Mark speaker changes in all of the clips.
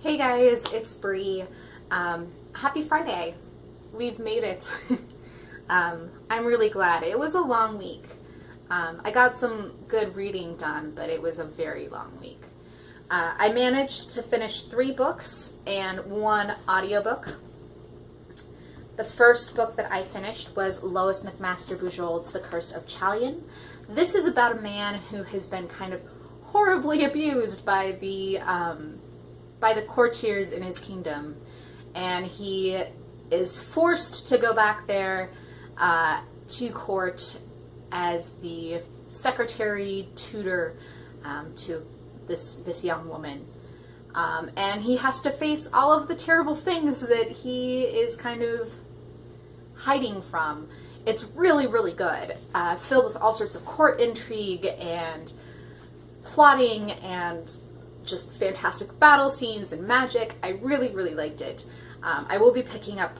Speaker 1: Hey guys, it's Bree. Happy Friday. We've made it. I'm really glad. It was a long week. I got some good reading done, but it was a very long week. I managed to finish 3 books and 1 audiobook. The first book that I finished was Lois McMaster Bujold's The Curse of Chalion. This is about a man who has been kind of horribly abused by the courtiers in his kingdom, and he is forced to go back there to court as the secretary tutor to this young woman, and he has to face all of the terrible things that he is kind of hiding from. It's really, really good, filled with all sorts of court intrigue and plotting and just fantastic battle scenes and magic. I really, really liked it. I will be picking up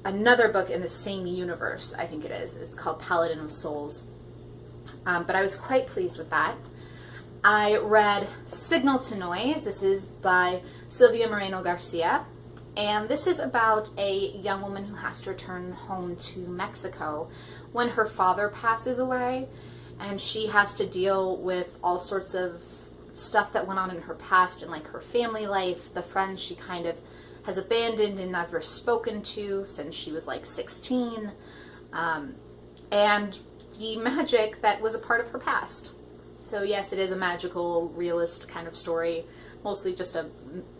Speaker 1: another book in the same universe, I think it is. It's called Paladin of Souls. But I was quite pleased with that. I read Signal to Noise. This is by Sylvia Moreno Garcia. And this is about a young woman who has to return home to Mexico when her father passes away. And she has to deal with all sorts of stuff that went on in her past and like her family life, the friends she kind of has abandoned and never spoken to since she was like 16, and the magic that was a part of her past. So yes, it is a magical, realist kind of story. Mostly just a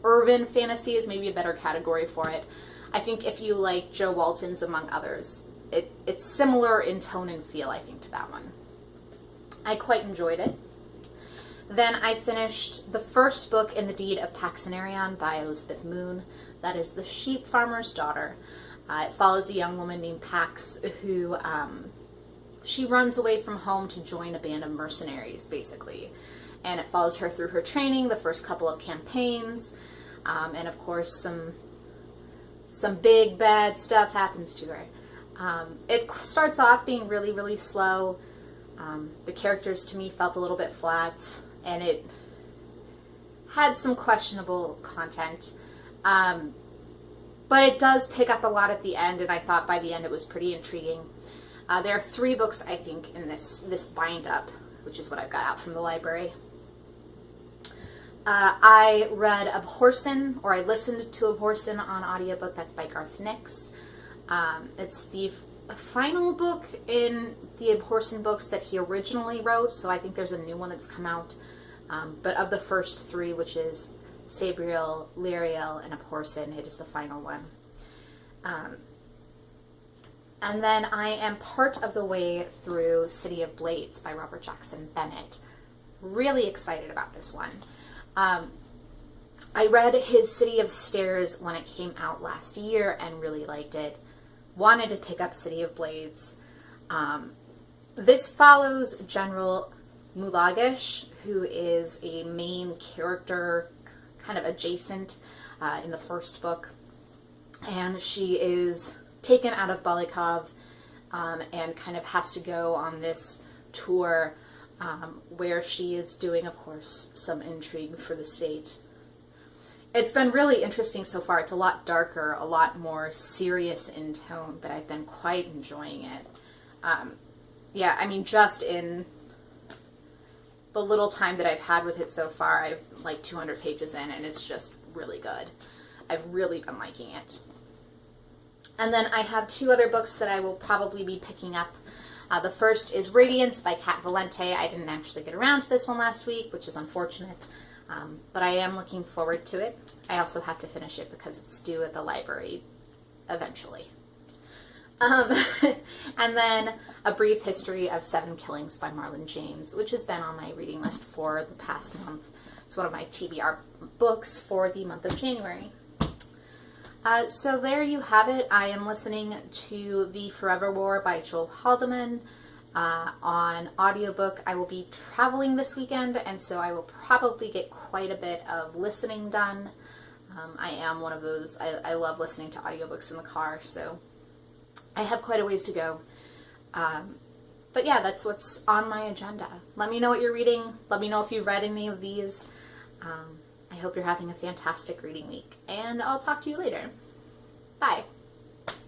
Speaker 1: urban fantasy is maybe a better category for it. I think if you like Joe Walton's, among others, it's similar in tone and feel, I think, to that one. I quite enjoyed it. Then I finished the first book in the Deed of Paxenarion by Elizabeth Moon. That is The Sheepfarmer's Daughter. It follows a young woman named Pax who she runs away from home to join a band of mercenaries, basically. And it follows her through her training, the first couple of campaigns, and of course some big bad stuff happens to her. It starts off being really, really slow. The characters to me felt a little bit flat, and it had some questionable content. But it does pick up a lot at the end, and I thought by the end it was pretty intriguing. There are 3 books, I think, in this bind-up, which is what I've got out from the library. I read Abhorsen, or I listened to Abhorsen on audiobook. That's by Garth Nix. It's the final book in the Abhorsen books that he originally wrote, so I think there's a new one that's come out. But of the first 3, which is Sabriel, Lyriel, and Abhorsen, it is the final one. And then I am part of the way through City of Blades by Robert Jackson Bennett. Really excited about this one. I read his City of Stairs when it came out last year and really liked it. Wanted to pick up City of Blades. This follows General Mulagish, who is a main character, kind of adjacent in the first book. And she is taken out of Balikov and kind of has to go on this tour where she is doing, of course, some intrigue for the state. It's been really interesting so far. It's a lot darker, a lot more serious in tone, but I've been quite enjoying it. Yeah, I mean, just in the little time that I've had with it so far, I've like 200 pages in, and it's just really good. I've really been liking it. And then I have 2 other books that I will probably be picking up. The first is Radiance by Valente. I didn't actually get around to this one last week, which is unfortunate. But I am looking forward to it. I also have to finish it because it's due at the library eventually. And then A Brief History of 7 Killings by Marlon James, which has been on my reading list for the past month. It's one of my TBR books for the month of January. So there you have it. I am listening to The Forever War by Joe Haldeman on audiobook. I will be traveling this weekend, and so I will probably get quite a bit of listening done. I am one of those, I love listening to audiobooks in the car, so I have quite a ways to go. But yeah, that's what's on my agenda. Let me know what you're reading. Let me know if you've read any of these. I hope you're having a fantastic reading week, and I'll talk to you later.